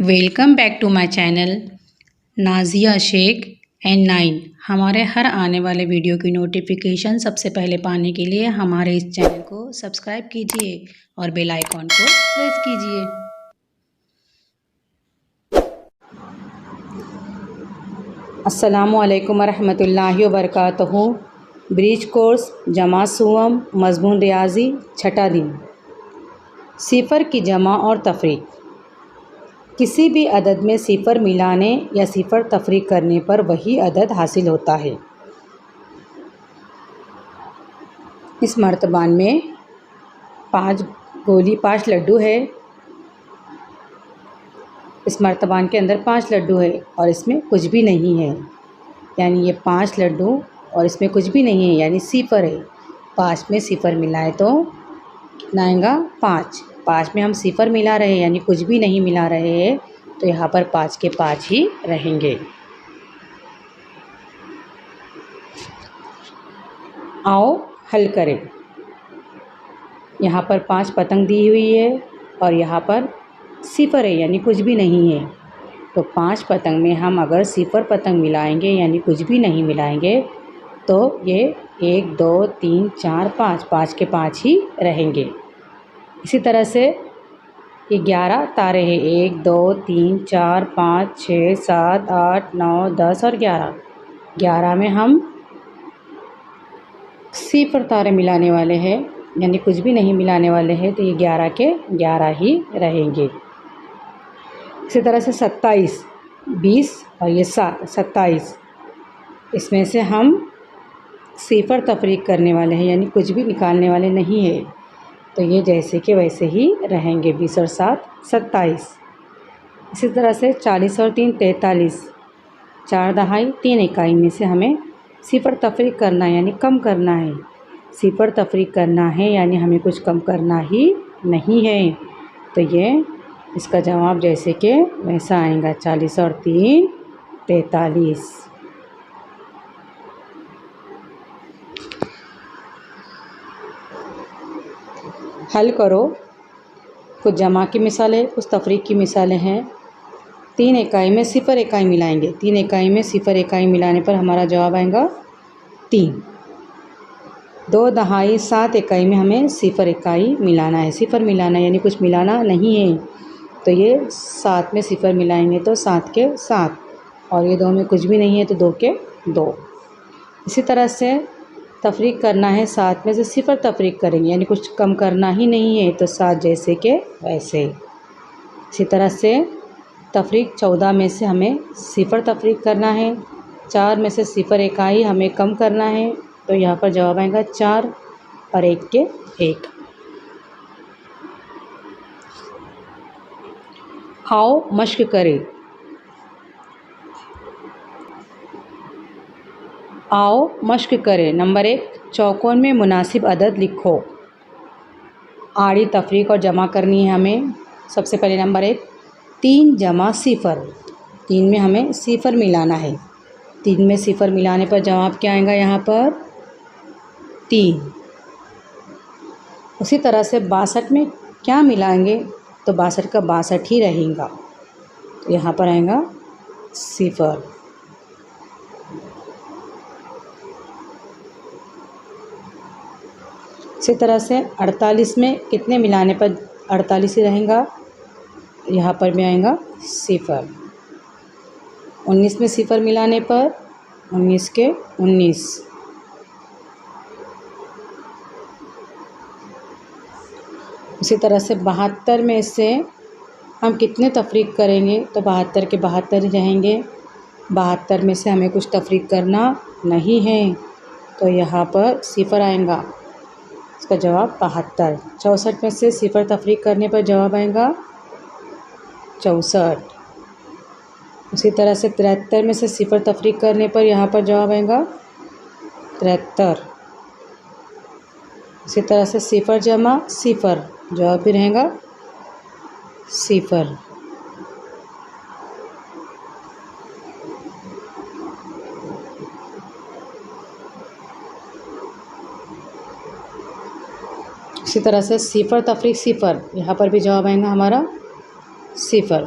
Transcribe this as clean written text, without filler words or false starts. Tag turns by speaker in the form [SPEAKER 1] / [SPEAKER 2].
[SPEAKER 1] Welcome back to my channel Nazia Shaikh and 9। हमारे हर आने वाले वीडियो की नोटिफिकेशन सबसे पहले पाने के लिए हमारे इस चैनल को सब्सक्राइब कीजिए और बेल आइकॉन को प्रेस कीजिए। अस्सलामु अलैकुम रहमतुल्लाहि व बरकातहू। ब्रिज कोर्स जमा सुवम मज़मून रियाजी छठा दिन। सिफ़र की जमा और तफरीक। किसी भी अदद में सिफ़र मिलाने या सिफ़र तफरीक करने पर वही अदद हासिल होता है। इस मर्तबान में 5 लड्डू है। इस मर्तबान के अंदर 5 लड्डू है और इसमें कुछ भी नहीं है, यानी ये 5 लड्डू और इसमें कुछ भी नहीं है, यानी सिफ़र है। 5 में सिफ़र मिलाए तो कितना आएगा? 5। 5 में हम सिफ़र मिला रहे हैं, यानी कुछ भी नहीं मिला रहे हैं, तो यहाँ पर 5 के 5 ही रहेंगे। आओ हल करें। यहाँ पर 5 पतंग दी हुई है और यहाँ पर सिफ़र है, यानी कुछ भी नहीं है। तो 5 पतंग में हम अगर सिफ़र पतंग मिलाएंगे, यानी कुछ भी नहीं मिलाएंगे, तो ये 1 2 3 4 5 के 5 ही रहेंगे। इसी तरह से ये 11 तारे हैं, 1 2 3 4 5 6 7 8 9 10 और 11। 11 में हम सिफ़र तारे मिलाने वाले हैं, यानी कुछ भी नहीं मिलाने वाले हैं, तो ये 11 के 11 ही रहेंगे। इसी तरह से 27 20 और ये 7 27, इसमें से हम सिफ़र तफरीक करने वाले हैं, यानी कुछ भी निकालने वाले नहीं है, तो ये जैसे के वैसे ही रहेंगे। 20 और 7 27। इसी तरह से 40 और 3 43, 4 दहाई 3 इकाई में से हमें सिफ़र तफरीक करना है, यानी कम करना है। सिफ़र तफरीक करना है, यानी हमें कुछ कम करना ही नहीं है, तो ये इसका जवाब जैसे कि वैसा आएगा। 40 और 3 43। हल करो। कुछ जमा की मिसालें, कुछ तफरीक की मिसालें हैं। 3 इकाई में सिफ़र इकाई मिलाएंगे। 3 इकाई में सिफ़र इकाई मिलाने पर हमारा जवाब आएगा 3। 2 दहाई 7 इकाई में हमें सिफ़र इकाई मिलाना है। सिफ़र मिलाना है, यानी कुछ मिलाना नहीं है, तो ये 7 में सिफ़र मिलाएंगे तो 7 के 7, और ये 2 में कुछ भी नहीं है, तो 2 के 2। इसी तरह से तफरीक करना है, 7 में से सिफ़र तफरीक करेंगे, यानी कुछ कम करना ही नहीं है, तो 7 जैसे के वैसे। इसी तरह से तफरीक 14 में से हमें सिफ़र तफरीक करना है। 4 में से सिफ़र इकाई हमें कम करना है, तो यहाँ पर जवाब आएगा 4 और 1 के 1। आओ मश्क करें। आओ मश्क करें। नंबर 1, चौकोन में मुनासिब अदद लिखो। आड़ी तफरीक और जमा करनी है हमें। सबसे पहले नंबर 1, 3 जमा सिफ़र। 3 में हमें सिफ़र मिलाना है। 3 में सिफ़र मिलाने पर जवाब क्या आएगा? यहाँ पर 3। उसी तरह से 62 में क्या मिलाएंगे? तो 62 का 62 ही रहेगा, तो यहाँ पर आएगा सिफ़र। इसी तरह से 48 में कितने मिलाने पर 48 ही रहेगा? यहाँ पर भी आएगा सिफ़र। 19 में सिफ़र मिलाने पर 19 के 19। उसी तरह से 72 में से हम कितने तफरीक करेंगे? तो 72 के 72 ही रहेंगे। 72 में से हमें कुछ तफरीक करना नहीं है, तो यहाँ पर सिफ़र आएगा। इसका जवाब 72। 64 में से सिफ़र तफरीक करने पर जवाब आएगा 64। उसी तरह से 73 में से सिफ़र तफरीक करने पर यहाँ पर जवाब आएगा 73। इसी तरह से सिफ़र जमा सिफ़र, जवाब भी रहेगा सिफ़र। इसी तरह से सिफ़र तफरीक सिफ़र, यहाँ पर भी जवाब आएगा हमारा सिफ़र।